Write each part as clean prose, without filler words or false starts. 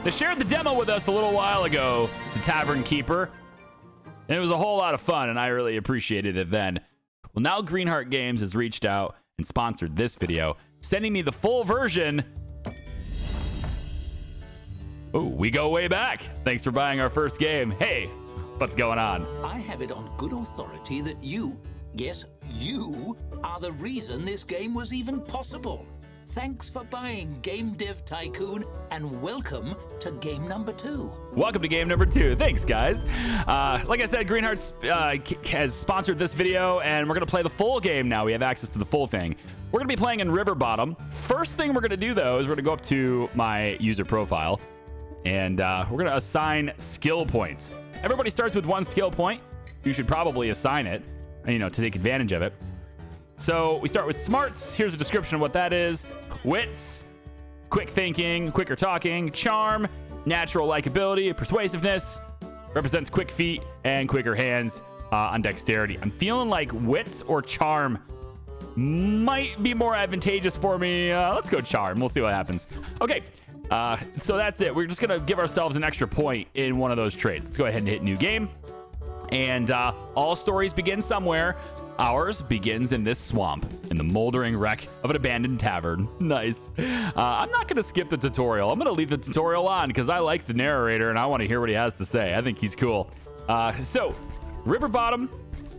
They shared the demo with us a little while ago to Tavern Keeper, and it was a whole lot of fun, and I really appreciated it then. Well, now Greenheart Games has reached out and sponsored this video, sending me the full version. Oh, we go way back. Thanks for buying our first game. Hey, what's going on? I have it on good authority that you, yes, you, are the reason this game was even possible. Thanks for buying Game Dev Tycoon, and welcome to game number 2. Welcome to game number 2. Thanks, guys. Like I said, Greenheart has sponsored this video, and we're going to play the full game now. We have access to the full thing. We're going to be playing in River Bottom. First thing we're going to do, though, is we're going to go up to my user profile, and we're going to assign skill points. Everybody starts with 1 skill point. You should probably assign it, you know, to take advantage of it. So we start with smarts. Here's a description of what that is. Wits, quick thinking, quicker talking, charm, natural likability, persuasiveness, represents quick feet and quicker hands on dexterity. I'm feeling like wits or charm might be more advantageous for me. Let's go charm. We'll see what happens. Okay, so that's it. We're just going to give ourselves an extra point in one of those traits. Let's go ahead and hit new game. And all stories begin somewhere. Ours begins in this swamp, in the moldering wreck of an abandoned tavern. Nice. I'm not going to skip the tutorial. I'm going to leave the tutorial on because I like the narrator and I want to hear what he has to say. I think he's cool. So, River Bottom.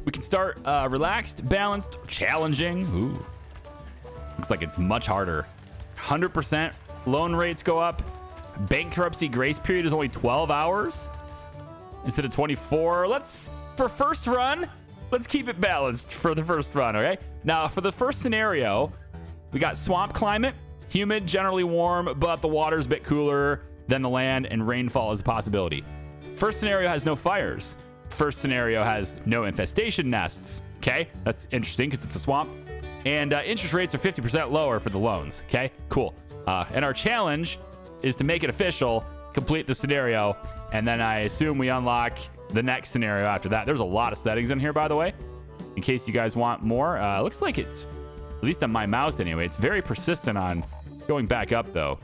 We can start relaxed, balanced, challenging. Ooh. Looks like it's much harder. 100% loan rates go up. Bankruptcy grace period is only 12 hours instead of 24. For first run, let's keep it balanced for the first run, okay? Now, for the first scenario, we got swamp climate, humid, generally warm, but the water's a bit cooler than the land, and rainfall is a possibility. First scenario has no fires. First scenario has no infestation nests, okay? That's interesting because it's a swamp. And interest rates are 50% lower for the loans, okay? Cool. And our challenge is to make it official, complete the scenario, and then I assume we unlock the next scenario after that. There's a lot of settings in here, by the way, in case you guys want more. Looks like it's, at least on my mouse anyway, it's very persistent on going back up, though.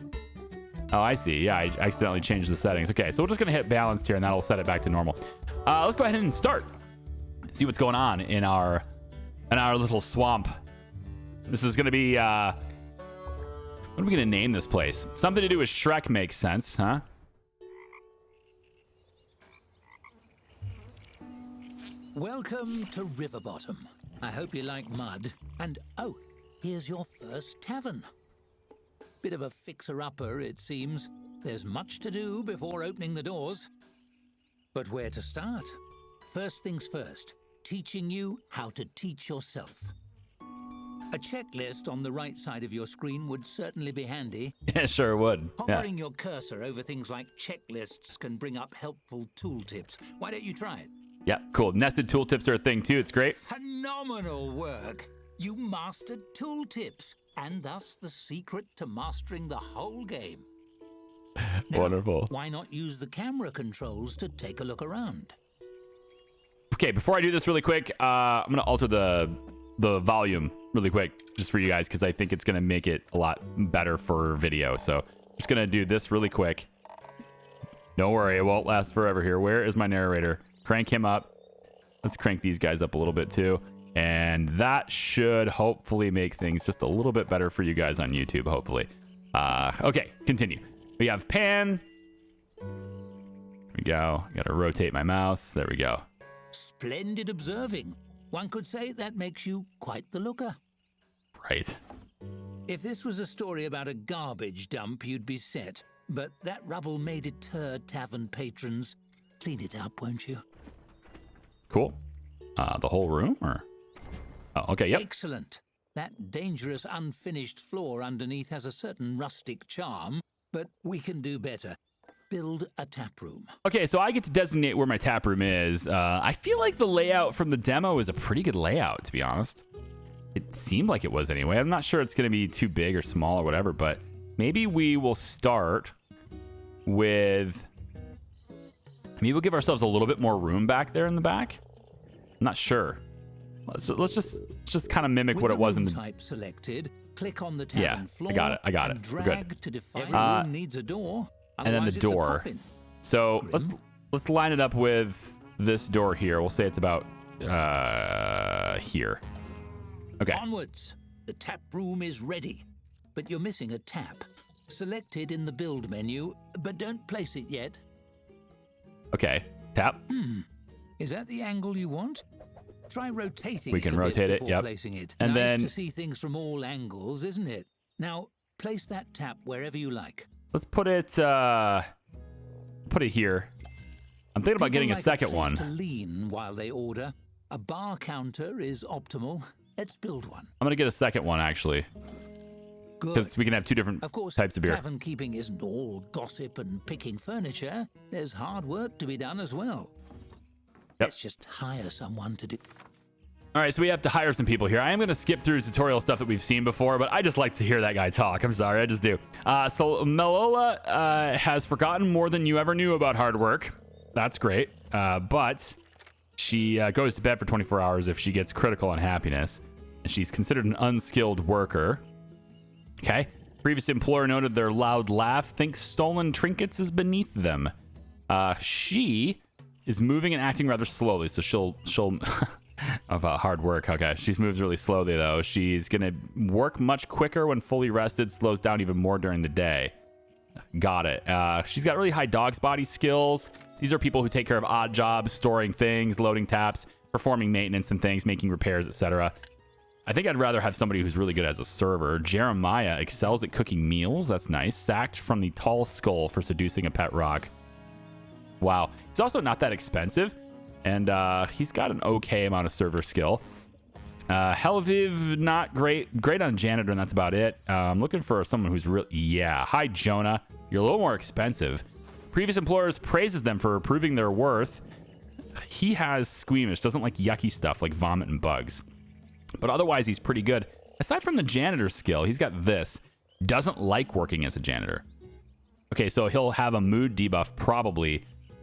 Oh, I see. Yeah, I accidentally changed the settings. Okay, so we're just going to hit balanced here, and that'll set it back to normal. Let's go ahead and start. See what's going on in our little swamp. This is going to be, what are we going to name this place? Something to do with Shrek makes sense, huh? Welcome to River Bottom. I hope you like mud. And oh, here's your first tavern. Bit of a fixer-upper, it seems. There's much to do before opening the doors. But where to start? First things first, teaching you how to teach yourself. A checklist on the right side of your screen would certainly be handy. Yeah, sure would. Hovering your cursor over things like checklists can bring up helpful tooltips. Why don't you try it? Yeah, cool. Nested tooltips are a thing too. It's great. Phenomenal work. You mastered tooltips, and thus the secret to mastering the whole game. Now, wonderful. Why not use the camera controls to take a look around? Okay, before I do this really quick, I'm going to alter the volume really quick just for you guys because I think it's going to make it a lot better for video. So just going to do this really quick. Don't worry, it won't last forever here. Where is my narrator? Crank him up. Let's crank these guys up a little bit too. And that should hopefully make things just a little bit better for you guys on YouTube, hopefully. Okay, continue. We have pan. There we go. Got to rotate my mouse. There we go. Splendid observing. One could say that makes you quite the looker. Right. If this was a story about a garbage dump, you'd be set. But that rubble may deter tavern patrons. Clean it up, won't you? Cool. The whole room, or? Oh, okay, yep. Excellent. That dangerous unfinished floor underneath has a certain rustic charm, but we can do better. Build a tap room. Okay, so I get to designate where my tap room is. I feel like the layout from the demo is a pretty good layout, to be honest. It seemed like it was anyway. I'm not sure it's going to be too big or small or whatever, but maybe we will start with... Maybe we'll give ourselves a little bit more room back there in the back. I'm not sure. Let's just kind of mimic what it was in the type selected. Click on the tavern floor. I got it. Drag to define. Every room needs a door. and then the Otherwise, it's a door. coffin. So Grim. let's line it up with this door here. We'll say it's about here. Okay. Onwards. The tap room is ready, but you're missing a tap. Select it in the build menu, but don't place it yet. Okay. Tap. Is that the angle you want? Try rotating We it can a bit rotate it, before yep. placing it. And nice then- to see things from all angles, isn't it? Now, place that tap wherever you like. Let's put it here. I'm thinking about People getting a like second place one. to lean while they order. A bar counter is optimal. Let's build one. I'm gonna get a second one actually, Good. because we can have two different Of course, types of beer. tavern keeping isn't all gossip and picking furniture. There's hard work to be done as well. Let's just hire someone to do. All right, so we have to hire some people here. I am going to skip through tutorial stuff that we've seen before, but I just like to hear that guy talk. I'm sorry, I just do. So Melola has forgotten more than you ever knew about hard work. That's great. But she goes to bed for 24 hours if she gets critical unhappiness. And she's considered an unskilled worker. Okay. Previous employer noted their loud laugh thinks stolen trinkets is beneath them. She is moving and acting rather slowly, so she'll of hard work. Okay, she moves really slowly though. She's gonna work much quicker when fully rested, slows down even more during the day. Got it. She's got really high dog's body skills. These are people who take care of odd jobs, storing things, loading taps, performing maintenance and things, making repairs, etc. I think I'd rather have somebody who's really good as a server. Jeremiah excels at cooking meals. That's nice. Sacked from the tall skull for seducing a pet rock. Wow. He's also not that expensive. And he's got an okay amount of server skill. Helviv, not great. Great on janitor, and that's about it. I'm looking for someone who's real. Yeah. Hi, Jonah. You're a little more expensive. Previous employers praises them for proving their worth. He has squeamish, doesn't like yucky stuff like vomit and bugs. But otherwise, he's pretty good. Aside from the janitor skill, he's got this. Doesn't like working as a janitor. Okay, so he'll have a mood debuff probably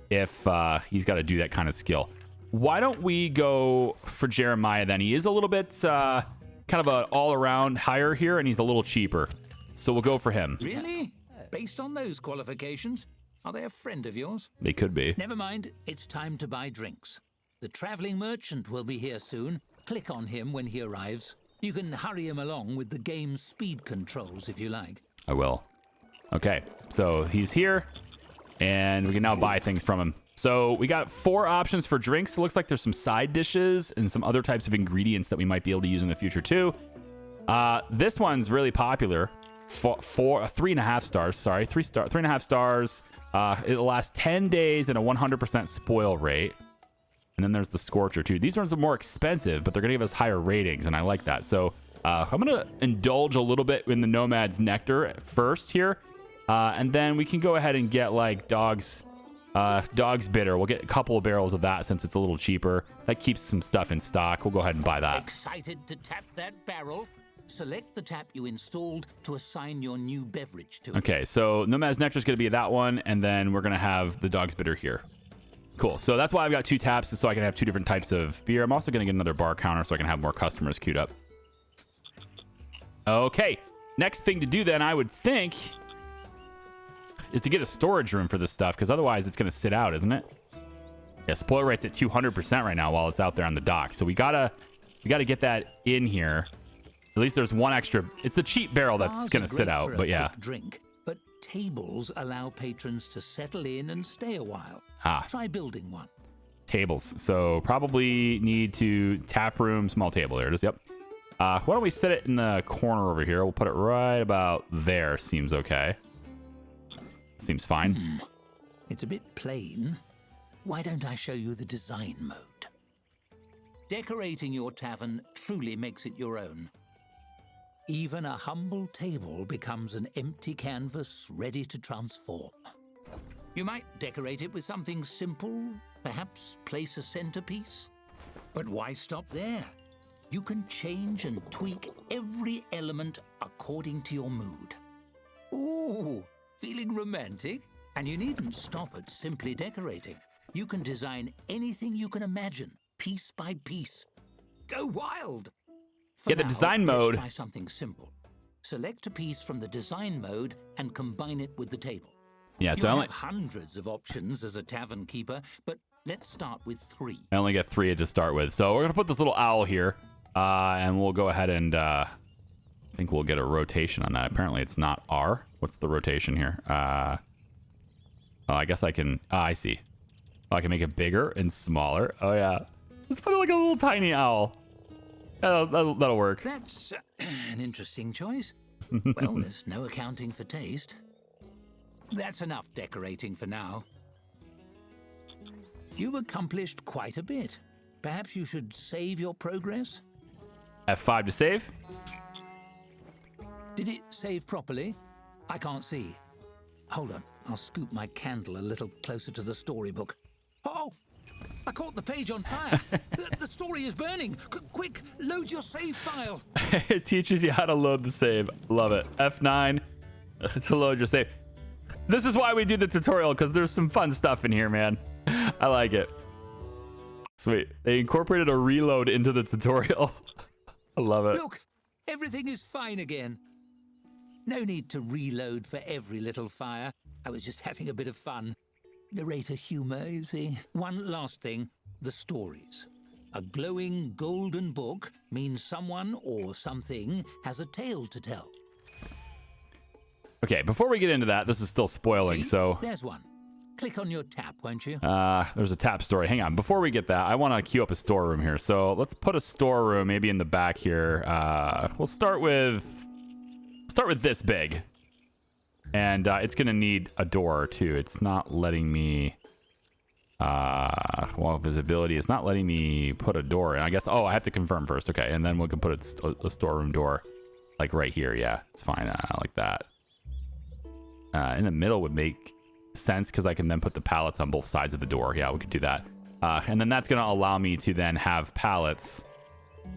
if he's got to do that kind of skill. Why don't we go for Jeremiah then? He is a little bit kind of an all-around hire here, and he's a little cheaper. So we'll go for him. Really? Based on those qualifications? Are they a friend of yours? They could be. Never mind, it's time to buy drinks. The traveling merchant will be here soon. Click on him when he arrives. You can hurry him along with the game's speed controls if you like. I will. Okay, so he's here, and we can now buy things from him. So we got 4 options for drinks. It looks like there's some side dishes and some other types of ingredients that we might be able to use in the future too. This one's really popular. 3.5 stars. Sorry, 3.5 stars. It'll last 10 days and a 100% spoil rate. And then there's the Scorcher too. These ones are more expensive, but they're gonna give us higher ratings, and I like that. So I'm gonna indulge a little bit in the Nomad's Nectar first here, and then we can go ahead and get like Dog's Bitter. We'll get a couple of barrels of that since it's a little cheaper. That keeps some stuff in stock. We'll go ahead and buy that. Excited to tap that barrel? Select the tap you installed to assign your new beverage to it. Okay, so Nomad's Nectar is gonna be that one, and then we're gonna have the Dog's Bitter here. Cool. So that's why I've got 2 taps, so I can have 2 different types of beer. I'm also going to get another bar counter so I can have more customers queued up. Okay. Next thing to do then, I would think, is to get a storage room for this stuff, because otherwise it's going to sit out, isn't it? Yeah, spoil rate's at 200% right now while it's out there on the dock. So we gotta get that in here. At least there's one extra. It's the cheap barrel that's Bars going are to sit great out, for a but yeah. quick drink, but tables allow patrons to settle in and stay a while. Ah. Try building one. Tables. So probably need to tap room, small table. There it is. Yep. Why don't we set it in the corner over here? We'll put it right about there. Seems okay. Seems fine. It's a bit plain. Why don't I show you the design mode? Decorating your tavern truly makes it your own. Even a humble table becomes an empty canvas ready to transform. You might decorate it with something simple, perhaps place a centerpiece. But why stop there? You can change and tweak every element according to your mood. Ooh, feeling romantic? And you needn't stop at simply decorating. You can design anything you can imagine, piece by piece. Go wild! For Yeah, the now, design let's mode. try something simple. Select a piece from the design mode and combine it with the table. Yeah, so You have hundreds of options as a tavern keeper, but let's start with 3. I only get 3 to start with. So we're going to put this little owl here, and we'll go ahead and I think we'll get a rotation on that. Apparently it's not R. What's the rotation here? Oh, I guess I can... I see. Oh, I can make it bigger and smaller. Oh, yeah. Let's put it like a little tiny owl. That'll work. That's an interesting choice. Well, there's no accounting for taste. That's enough decorating for now. You've accomplished quite a bit. Perhaps you should save your progress? F5 to save. Did it save properly? I can't see. Hold on, I'll scoot my candle a little closer to the storybook. Oh! I caught the page on fire. The story is burning. Quick, load your save file. It teaches you how to load the save. Love it. F9 to load your save. This is why we do the tutorial, because there's some fun stuff in here, man. I like it. Sweet. They incorporated a reload into the tutorial. I love it. Look, everything is fine again. No need to reload for every little fire. I was just having a bit of fun. Narrator humor, you see. One last thing, the stories. A glowing golden book means someone or something has a tale to tell. Okay, before we get into that, this is still spoiling, See? so... There's one. Click on your tap, won't you? There's a tap story. Hang on. Before we get that, I want to queue up a storeroom here. So let's put a storeroom maybe in the back here. We'll start with this big. And it's going to need a door, too. It's not letting me... well, visibility is not letting me put a door in. I guess... Oh, I have to confirm first. Okay, and then we can put a storeroom door, like right here. Yeah, it's fine. Like that. In the middle would make sense because I can then put the pallets on both sides of the door. Yeah, we could do that. And then that's going to allow me to then have pallets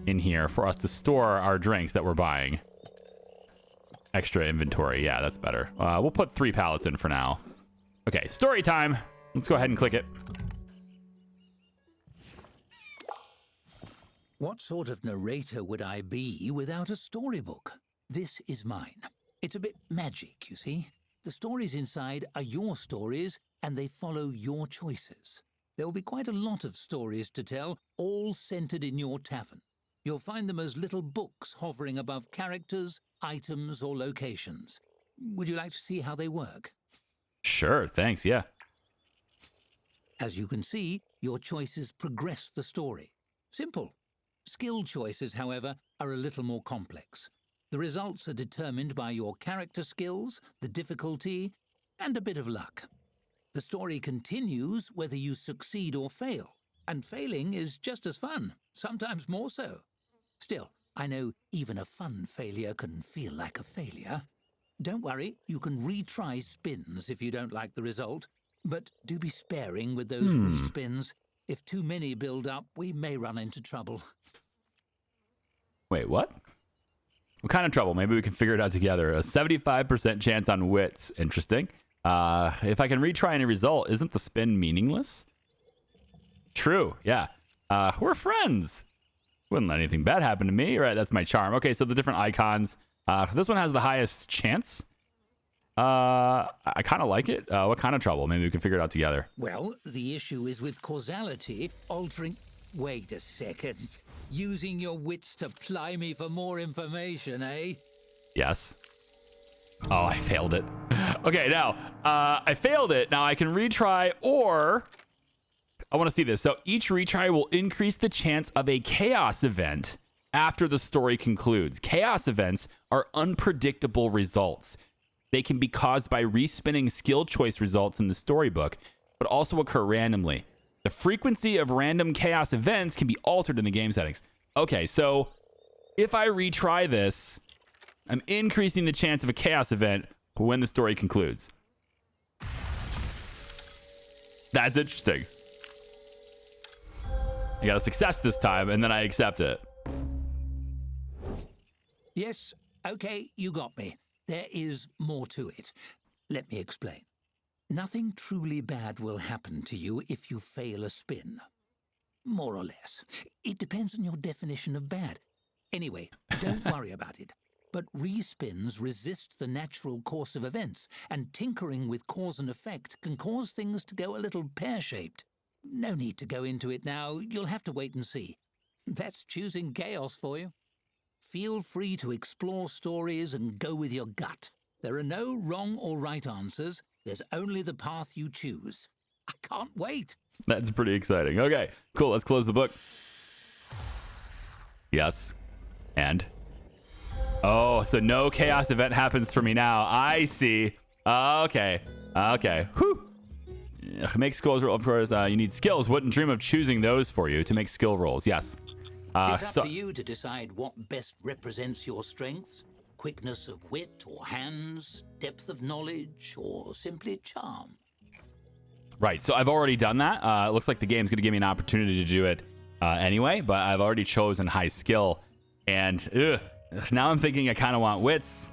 in here for us to store our drinks that we're buying. Extra inventory. Yeah, that's better. We'll put 3 pallets in for now. Okay, story time. Let's go ahead and click it. What sort of narrator would I be without a storybook? This is mine. It's a bit magic, you see. The stories inside are your stories, and they follow your choices. There will be quite a lot of stories to tell, all centered in your tavern. You'll find them as little books hovering above characters, items, or locations. Would you like to see how they work? Sure, thanks, yeah. As you can see, your choices progress the story. Simple. Skill choices, however, are a little more complex. The results are determined by your character skills, the difficulty, and a bit of luck. The story continues whether you succeed or fail, and failing is just as fun, sometimes more so. Still, I know even a fun failure can feel like a failure. Don't worry, you can retry spins if you don't like the result, but do be sparing with those respins. If too many build up, we may run into trouble. Wait, what? What kind of trouble? Maybe we can figure it out together. A 75% chance on wits. Interesting. If I can retry any result, isn't the spin meaningless? True, yeah. We're friends. Wouldn't let anything bad happen to me. Right, that's my charm. Okay, so the different icons. This one has the highest chance. I kind of like it. What kind of trouble? Maybe we can figure it out together. Well, the issue is with causality altering... Wait a second. Using your wits to ply me for more information, eh? Yes. Oh, I failed it. Okay, now, I failed it. Now I can retry, or... I want to see this. So each retry will increase the chance of a chaos event after the story concludes. Chaos events are unpredictable results. They can be caused by respinning skill choice results in the storybook, but also occur randomly. The frequency of random chaos events can be altered in the game settings. Okay, so if I retry this, I'm increasing the chance of a chaos event when the story concludes. That's interesting. I got a success this time, and then I accept it. Yes, okay, you got me. There is more to it. Let me explain. Nothing truly bad will happen to you if you fail a spin. More or less. It depends on your definition of bad. Anyway, don't worry about it. But respins resist the natural course of events, and tinkering with cause and effect can cause things to go a little pear-shaped. No need to go into it now. You'll have to wait and see. That's choosing chaos for you. Feel free to explore stories and go with your gut. There are no wrong or right answers. There's only the path you choose. I can't wait. That's pretty exciting. Okay, cool. Let's close the book. Yes. And? Oh, so no chaos event happens for me now. I see. Okay. Whew. Make skills roll. Of course, you need skills. Wouldn't dream of choosing those for you to make skill rolls. Yes. It's up to you to decide what best represents your strengths. Quickness of wit or hands, depth of knowledge, or simply charm. Right, so I've already done that. It looks like the game's going to give me an opportunity to do it anyway, but I've already chosen high skill. And now I'm thinking I kind of want wits.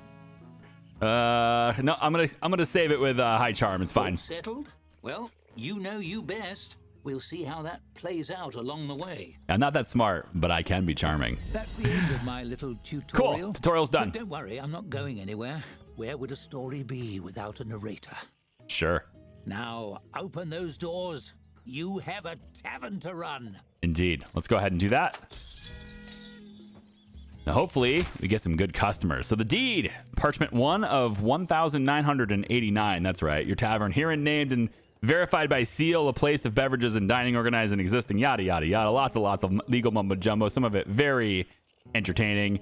No, I'm gonna save it with high charm. It's fine. All settled? Well, you know you best. We'll see how that plays out along the way. I'm not that smart, but I can be charming. That's the end of my little tutorial. Cool, tutorial's done. But don't worry, I'm not going anywhere. Where would a story be without a narrator? Sure. Now, open those doors. You have a tavern to run. Indeed. Let's go ahead and do that. Now, hopefully, we get some good customers. So the deed, parchment 1 of 1,989. That's right. Your tavern herein named and verified by seal, a place of beverages and dining organized and existing, yada, yada, yada. Lots of legal mumbo jumbo. Some of it very entertaining.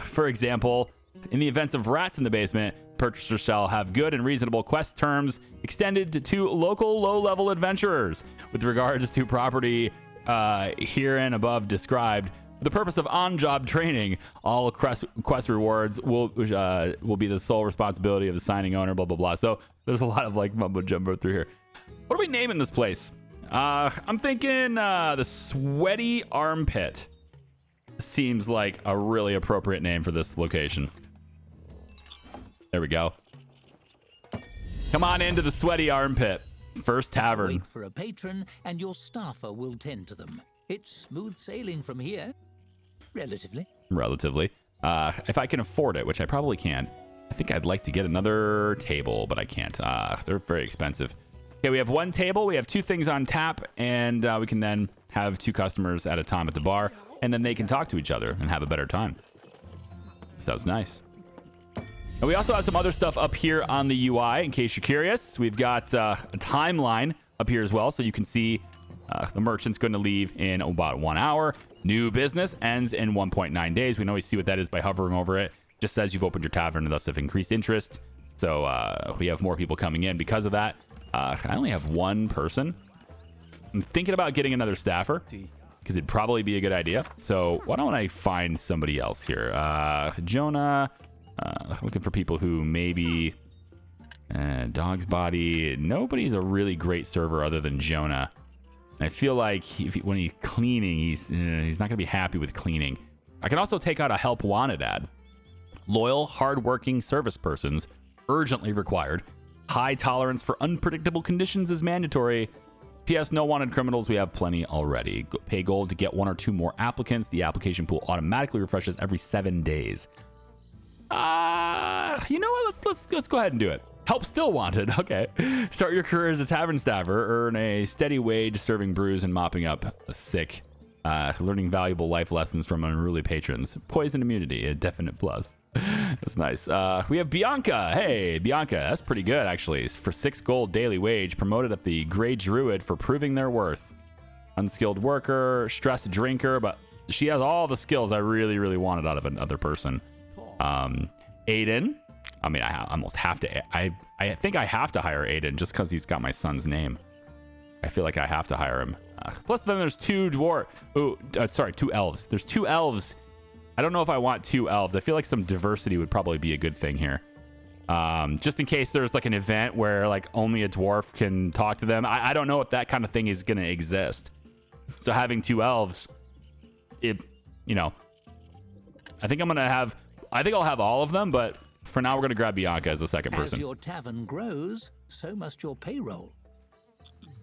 For example, in the events of rats in the basement, purchasers shall have good and reasonable quest terms extended to local low-level adventurers. With regards to property herein above described, for the purpose of on-job training, all quest rewards will be the sole responsibility of the signing owner, blah, blah, blah. So there's a lot of like mumbo jumbo through here. What are we naming this place? I'm thinking the Sweaty Armpit. Seems like a really appropriate name for this location. There we go. Come on into the Sweaty Armpit. First tavern. Wait for a patron and your staffer will tend to them. It's smooth sailing from here. Relatively. If I can afford it, which I probably can. I think I'd like to get another table, but I can't. They're very expensive. Okay, we have one table. We have 2 things on tap, and we can then have 2 customers at a time at the bar, and then they can talk to each other and have a better time. Sounds nice. And we also have some other stuff up here on the UI, in case you're curious. We've got a timeline up here as well, so you can see the merchant's going to leave in about 1 hour. New business ends in 1.9 days. We can always see what that is by hovering over it. Just says you've opened your tavern and thus have increased interest. So we have more people coming in because of that. I only have 1 person. I'm thinking about getting another staffer because it'd probably be a good idea. So why don't I find somebody else here? Jonah, looking for people who maybe Dog's Body. Nobody's a really great server other than Jonah. I feel like when he's cleaning, he's not going to be happy with cleaning. I can also take out a help wanted ad. Loyal, hardworking service persons, urgently required. High tolerance for unpredictable conditions is mandatory. P.S. No wanted criminals. We have plenty already. Pay gold to get 1 or 2 more applicants. The application pool automatically refreshes every 7 days. You know what? Let's go ahead and do it. Help still wanted. Okay. Start your career as a tavern staffer. Earn a steady wage serving brews and mopping up sick. Learning valuable life lessons from unruly patrons. Poison immunity, a definite plus. That's nice. We have Bianca. Hey, Bianca. That's pretty good, actually. For 6 gold daily wage, promoted up the Grey Druid for proving their worth. Unskilled worker, stressed drinker, but she has all the skills I really, really wanted out of another person. Aiden. I mean, I almost have to. I think I have to hire Aiden just because he's got my son's name. I feel like I have to hire him. Plus, then there's 2 2 elves. There's 2 elves. I don't know if I want 2 elves. I feel like some diversity would probably be a good thing here. Just in case there's like an event where like only a dwarf can talk to them. I don't know if that kind of thing is going to exist. So having 2 elves, I think I'll have all of them, but for now we're going to grab Bianca as the second person. As your tavern grows, so must your payroll.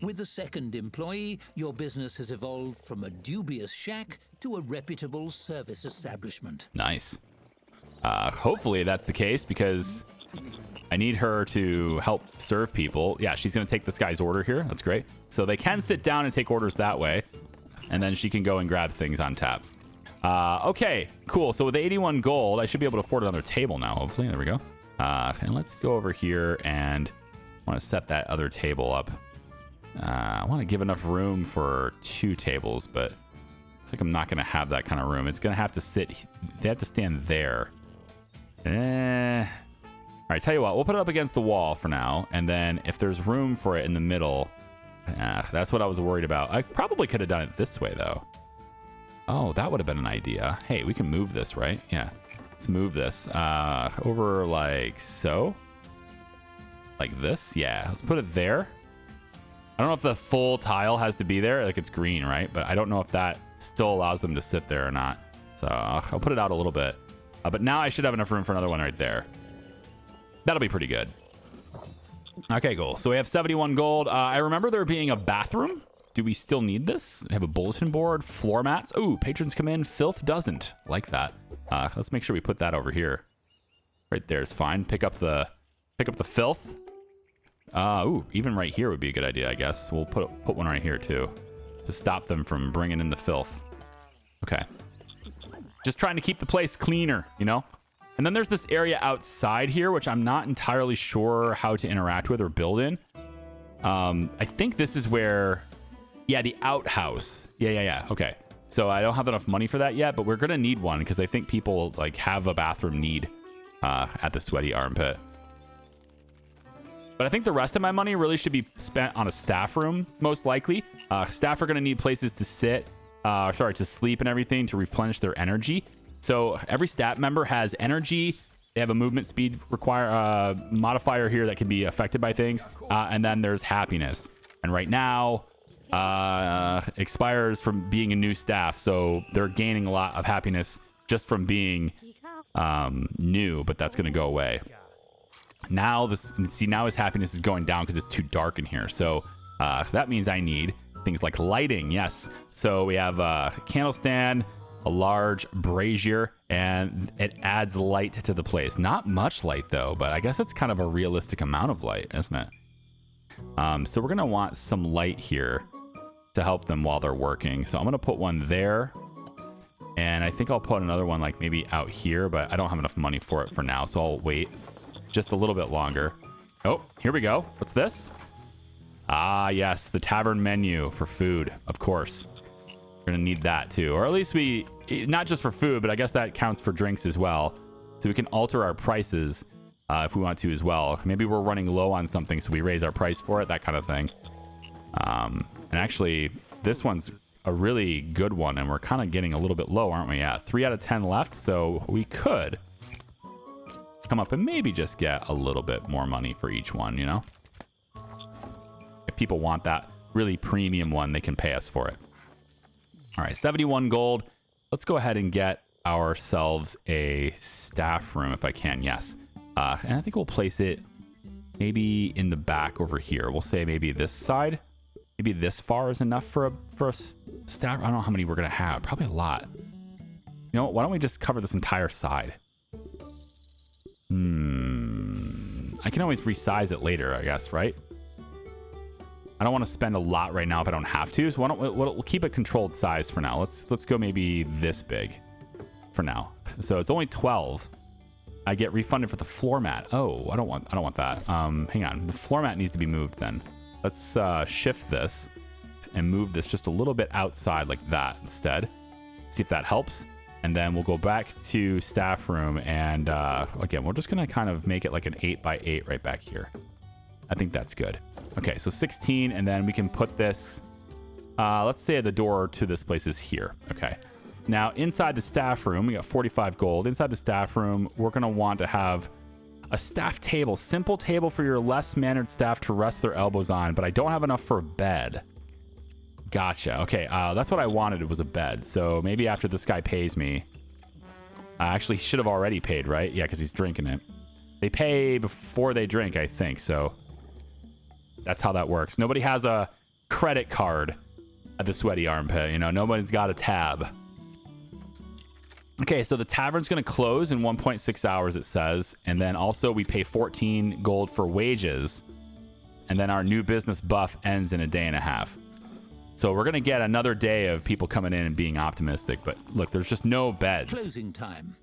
With the second employee, your business has evolved from a dubious shack to a reputable service establishment. Nice. Hopefully that's the case because I need her to help serve people. Yeah, she's going to take this guy's order here. That's great. So they can sit down and take orders that way. And then she can go and grab things on tap. Okay, cool. So with 81 gold, I should be able to afford another table now, hopefully. There we go. And let's go over here and I want to set that other table up. I want to give enough room for 2 tables, but it's like I'm not going to have that kind of room. It's going to have to sit. They have to stand there. All right, tell you what. We'll put it up against the wall for now. And then if there's room for it in the middle, that's what I was worried about. I probably could have done it this way, though. Oh, that would have been an idea. Hey, we can move this, right? Yeah. Let's move this over like so. Like this. Yeah, let's put it there. I don't know if the full tile has to be there. Like it's green, right? But I don't know if that still allows them to sit there or not. So I'll put it out a little bit. But now I should have enough room for another one right there. That'll be pretty good. Okay, cool. So we have 71 gold. I remember there being a bathroom. Do we still need this? We have a bulletin board, floor mats. Ooh, patrons come in. Filth doesn't. Like that. Let's make sure we put that over here. Right there is fine. Pick up the filth. Ooh, even right here would be a good idea, I guess. We'll put one right here too, to stop them from bringing in the filth. Okay. Just trying to keep the place cleaner, you know? And then there's this area outside here, which I'm not entirely sure how to interact with or build in. I think this is where, yeah, the outhouse. Yeah. Okay. So I don't have enough money for that yet, but we're going to need one because I think people like have a bathroom need at the Sweaty Armpit. But I think the rest of my money really should be spent on a staff room, most likely. Staff are going to need places to sit, to sleep and everything to replenish their energy. So every stat member has energy. They have a movement speed modifier here that can be affected by things. And then there's happiness. And right now, expires from being a new staff. So they're gaining a lot of happiness just from being new, but that's going to go away. Now now his happiness is going down because it's too dark in here. So that means I need things like lighting. Yes. So we have a candle stand, a large brazier, and it adds light to the place. Not much light though, but I guess it's kind of a realistic amount of light, isn't it? So we're gonna want some light here to help them while they're working. So I'm gonna put one there, and I think I'll put another one like maybe out here, but I don't have enough money for it for now, so I'll wait just a little bit longer. Oh, here we go. What's this? Ah, yes, the tavern menu for food, of course. We're gonna need that too, or at least not just for food, but I guess that counts for drinks as well. So we can alter our prices if we want to as well. Maybe we're running low on something, so we raise our price for it, that kind of thing. And actually, this one's a really good one, and we're kind of getting a little bit low, aren't we? Yeah, 3 out of 10 left, so we could come up and maybe just get a little bit more money for each one, you know? If people want that really premium one, they can pay us for it. All right, 71 gold. Let's go ahead and get ourselves a staff room if I can. Yes. And I think we'll place it maybe in the back over here. We'll say maybe this side. Maybe this far is enough for a staff. I don't know how many we're going to have. Probably a lot. You know what? Why don't we just cover this entire side? I can always resize it later, I guess, right? I don't want to spend a lot right now if I don't have to. So why don't we'll keep a controlled size for now. Let's go maybe this big for now. So it's only 12. I get refunded for the floor mat. Oh, I don't want that. Hang on. The floor mat needs to be moved then. Let's shift this and move this just a little bit outside like that instead. See if that helps. And then we'll go back to staff room. And again, we're just going to kind of make it like an 8x8 right back here. I think that's good. Okay, so 16. And then we can put this, let's say the door to this place is here. Okay. Now, inside the staff room, we got 45 gold. Inside the staff room, we're going to want to have a staff table. Simple table for your less mannered staff to rest their elbows on. But I don't have enough for a bed. Gotcha. Okay, that's what I wanted. It was a bed. So maybe after this guy pays me. Actually, he should have already paid, right? Yeah, because he's drinking it. They pay before they drink, I think. So that's how that works. Nobody has a credit card at the Sweaty Armpit. You know, nobody's got a tab. Okay, so the tavern's going to close in 1.6 hours, it says. And then also we pay 14 gold for wages. And then our new business buff ends in a day and a half. So we're going to get another day of people coming in and being optimistic. But look, there's just no beds. Closing time.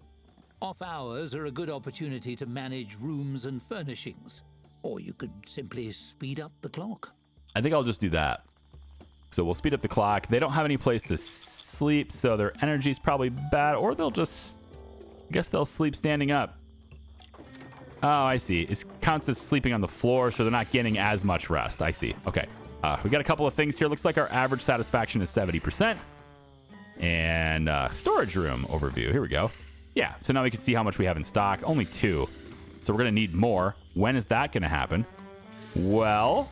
Off hours are a good opportunity to manage rooms and furnishings. Or you could simply speed up the clock. I think I'll just do that. So we'll speed up the clock. They don't have any place to sleep, so their energy's probably bad. Or they'll just... I guess they'll sleep standing up. Oh, I see. It counts as sleeping on the floor, so they're not getting as much rest. I see. Okay. We got a couple of things here. Looks like our average satisfaction is 70%. And storage room overview. Here we go. Yeah, so now we can see how much we have in stock. Only 2. So we're going to need more. When is that going to happen? Well,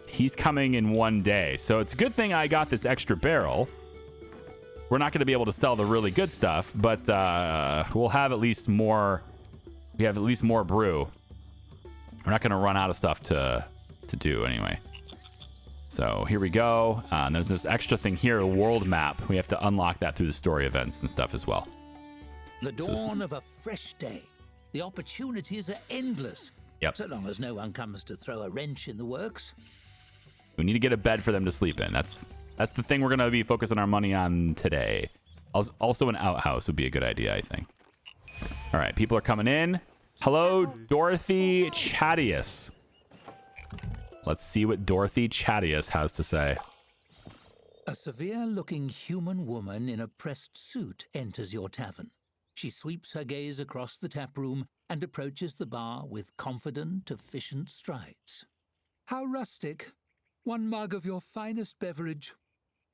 he's coming in 1 day. So it's a good thing I got this extra barrel. We're not going to be able to sell the really good stuff, but we'll have at least more. We have at least more brew. We're not going to run out of stuff to do anyway. So here we go. And there's this extra thing here, a world map. We have to unlock that through the story events and stuff as well. The dawn of a fresh day. The opportunities are endless. Yep. So long as no one comes to throw a wrench in the works. We need to get a bed for them to sleep in. That's the thing we're going to be focusing our money on today. Also, an outhouse would be a good idea, I think. All right, people are coming in. Hello, Dorothy Chadius. Let's see what Dorothy Chadius has to say. A severe-looking human woman in a pressed suit enters your tavern. She sweeps her gaze across the tap room and approaches the bar with confident, efficient strides. How rustic. 1 mug of your finest beverage.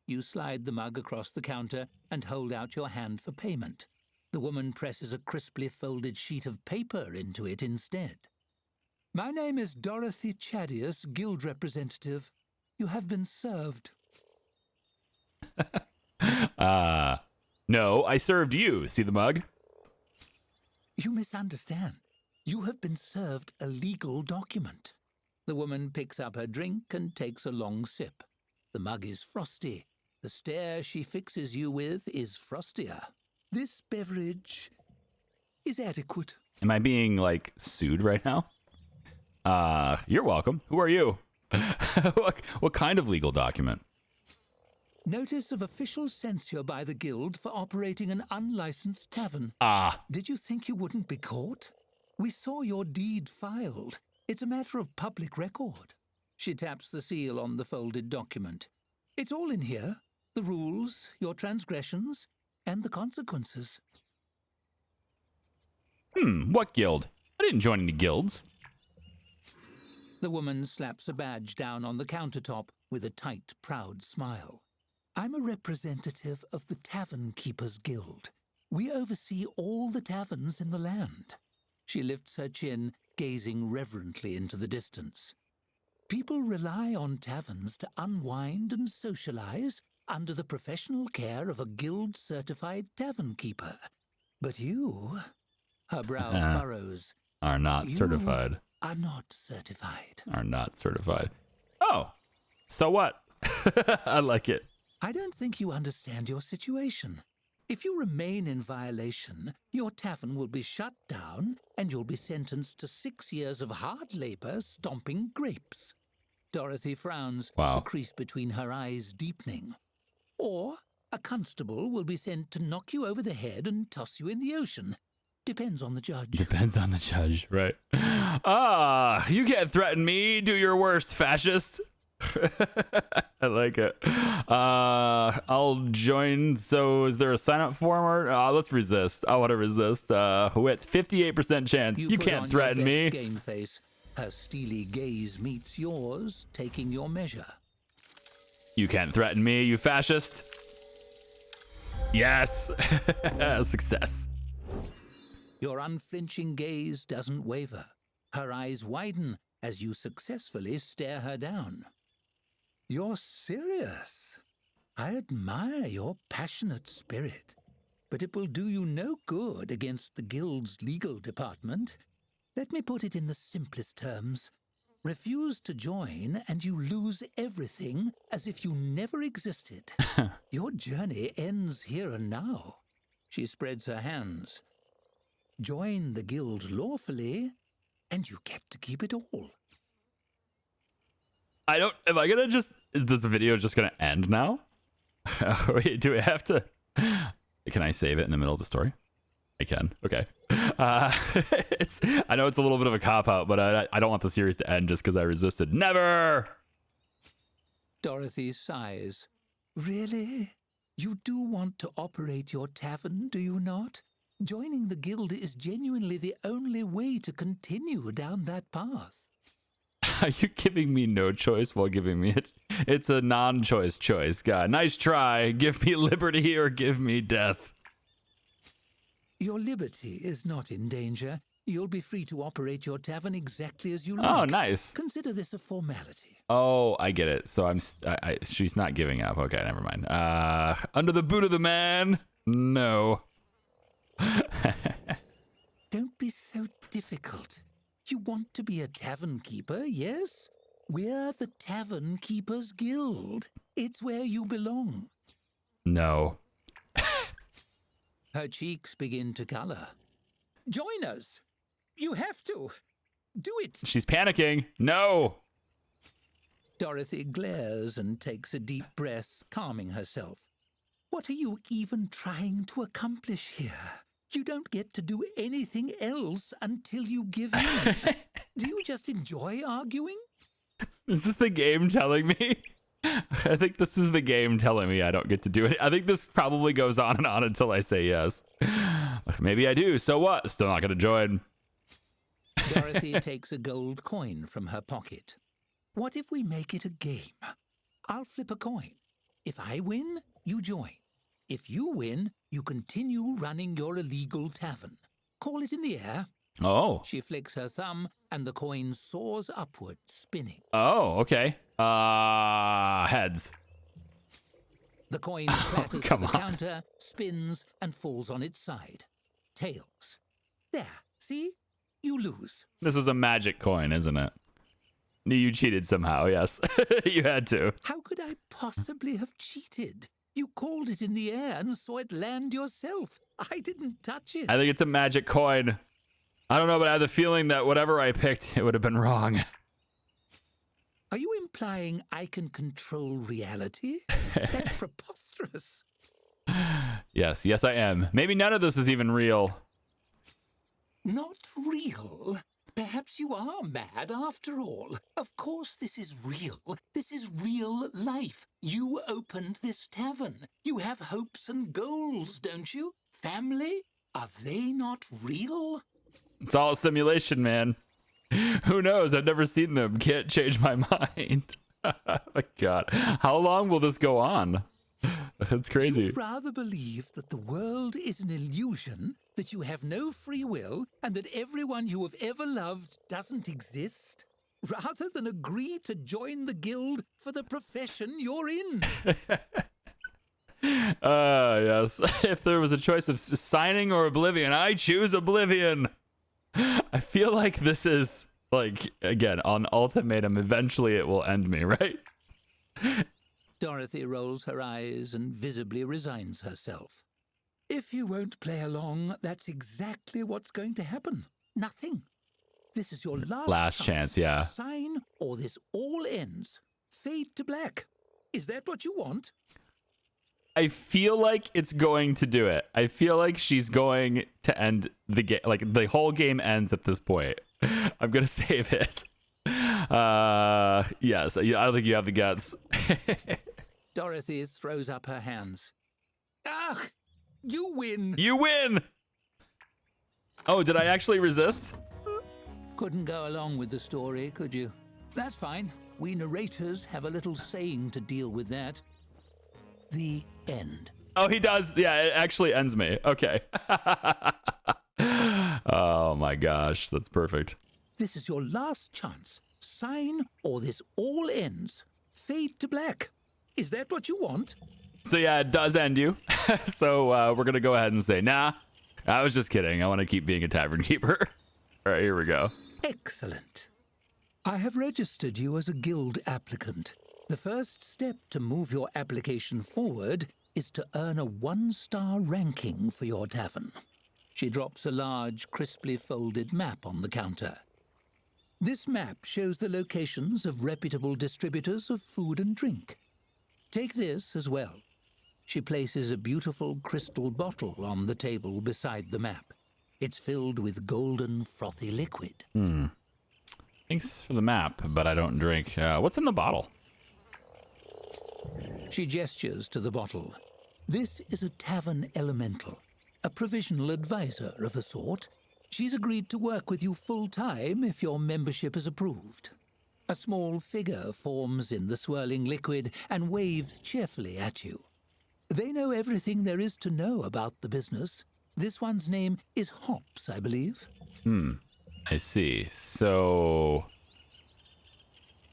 You slide the mug across the counter and hold out your hand for payment. The woman presses a crisply folded sheet of paper into it instead. My name is Dorothy Chadius, guild representative. You have been served. No, I served you. See the mug? You misunderstand. You have been served a legal document. The woman picks up her drink and takes a long sip. The mug is frosty. The stare she fixes you with is frostier. This beverage is adequate. Am I being, like, sued right now? You're welcome. Who are you? What kind of legal document? Notice of official censure by the guild for operating an unlicensed tavern. Did you think you wouldn't be caught? We saw your deed filed. It's a matter of public record. She taps the seal on the folded document. It's all in here. The rules, your transgressions, and the consequences. What guild? I didn't join any guilds. The woman slaps a badge down on the countertop with a tight, proud smile. I'm a representative of the Tavern Keepers Guild. We oversee all the taverns in the land. She lifts her chin, gazing reverently into the distance. People rely on taverns to unwind and socialize under the professional care of a guild-certified tavern keeper. But you, her brow furrows, are not certified. Are not certified. Are not certified. Oh, so what? I like it. I don't think you understand your situation. If you remain in violation, your tavern will be shut down and you'll be sentenced to 6 years of hard labor stomping grapes. Dorothy frowns, the crease between her eyes deepening. Or a constable will be sent to knock you over the head and toss you in the ocean. Depends on the judge. Depends on the judge, right? You can't threaten me. Do your worst, fascist. I like it. I'll join. So is there a sign up form or let's resist. I want to resist. Wits 58% chance. You can't threaten me. Game face. Her steely gaze meets yours, taking your measure. You can't threaten me, you fascist. Yes. Success. Your unflinching gaze doesn't waver. Her eyes widen as you successfully stare her down. You're serious. I admire your passionate spirit, but it will do you no good against the guild's legal department. Let me put it in the simplest terms. Refuse to join and you lose everything as if you never existed. Your journey ends here and now. She spreads her hands. Join the guild lawfully, and you get to keep it all. Am I gonna just, is this video just gonna end now? Wait, do we have to, can I save it in the middle of the story? I can, okay. I know it's a little bit of a cop-out, but I don't want the series to end just because I resisted. Never! Dorothy sighs. Really? You do want to operate your tavern, do you not? Joining the guild is genuinely the only way to continue down that path. Are you giving me no choice while giving me it? It's a non-choice choice. God, nice try. Give me liberty or give me death. Your liberty is not in danger. You'll be free to operate your tavern exactly as you like. Oh, nice. Consider this a formality. Oh, I get it. So she's not giving up. Okay, never mind. Under the boot of the man? No. Don't be so difficult. You want to be a tavern keeper, yes? We're the Tavern Keepers Guild. It's where you belong. No. Her cheeks begin to color. Join us. You have to. Do it. She's panicking. No. Dorothy glares and takes a deep breath, calming herself. What are you even trying to accomplish here? You don't get to do anything else until you give in. Do you just enjoy arguing? Is this the game telling me? I think this is the game telling me I don't get to do it. I think this probably goes on and on until I say yes. Maybe I do. So what? Still not going to join. Dorothy takes a gold coin from her pocket. What if we make it a game? I'll flip a coin. If I win, you join. If you win, you continue running your illegal tavern. Call it in the air. Oh. She flicks her thumb, and the coin soars upward, spinning. Oh, okay. Heads. The coin clatters to come the on. counter, spins, and falls on its side. Tails. There, see? You lose. This is a magic coin, isn't it? You cheated somehow, yes. You had to. How could I possibly have cheated? You called it in the air and saw it land yourself. I didn't touch it. I think it's a magic coin. I don't know, but I have the feeling that whatever I picked, it would have been wrong. Are you implying I can control reality? That's preposterous. Yes, I am. Maybe none of this is even real. Not real? Perhaps you are mad after all. Of course this is real. This is real life. You opened this tavern. You have hopes and goals, don't you? Family? Are they not real? It's all a simulation, man. Who knows? I've never seen them. Can't change my mind. Oh, God. How long will this go on? That's crazy. You'd rather believe that the world is an illusion, that you have no free will, and that everyone you have ever loved doesn't exist, rather than agree to join the guild for the profession you're in. Yes. If there was a choice of signing or oblivion, I choose oblivion. I feel like this is, like, again, on ultimatum, eventually it will end me, right? Dorothy rolls her eyes and visibly resigns herself. If you won't play along, that's exactly what's going to happen. Nothing. This is your last chance, yeah. Sign or this all ends. Fade to black. Is that what you want? I feel like it's going to do it. I feel like she's going to end the game. Like, the whole game ends at this point. I'm going to save it. Yes, I don't think you have the guts. Dorothy throws up her hands. Ah! You win! You win! Oh, did I actually resist? Couldn't go along with the story, could you? That's fine. We narrators have a little saying to deal with that. The end. Oh, he does. Yeah, it actually ends me. Okay. Oh my gosh, that's perfect. This is your last chance. Sign or this all ends. Fade to black. Is that what you want? So yeah, it does end you. So we're going to go ahead and say, nah, I was just kidding. I want to keep being a tavern keeper. All right, here we go. Excellent. I have registered you as a guild applicant. The first step to move your application forward is to earn a 1-star ranking for your tavern. She drops a large, crisply folded map on the counter. This map shows the locations of reputable distributors of food and drink. Take this as well. She places a beautiful crystal bottle on the table beside the map. It's filled with golden, frothy liquid. Thanks for the map, but I don't drink. What's in the bottle? She gestures to the bottle. This is a tavern elemental, a provisional advisor of a sort. She's agreed to work with you full-time if your membership is approved. A small figure forms in the swirling liquid and waves cheerfully at you. They know everything there is to know about the business. This one's name is Hops, I believe. I see. So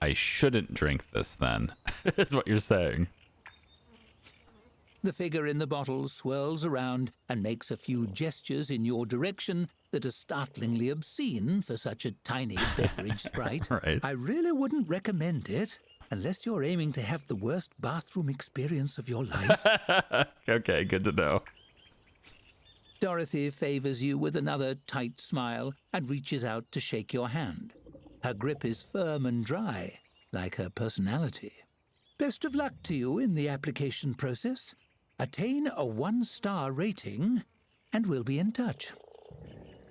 I shouldn't drink this then, is what you're saying. The figure in the bottle swirls around and makes a few gestures in your direction that are startlingly obscene for such a tiny beverage sprite. Right. I really wouldn't recommend it unless you're aiming to have the worst bathroom experience of your life. Okay, good to know. Dorothy favors you with another tight smile and reaches out to shake your hand. Her grip is firm and dry, like her personality. Best of luck to you in the application process. Attain a 1-star rating, and we'll be in touch.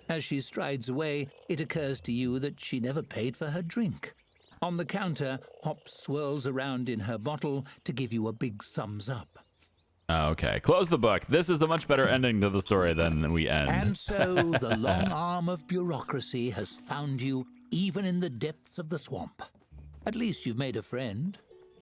As she strides away, it occurs to you that she never paid for her drink. On the counter, Hop swirls around in her bottle to give you a big thumbs up. Okay, close the book. This is a much better ending to the story than we end. And so the long arm of bureaucracy has found you even in the depths of the swamp. At least you've made a friend.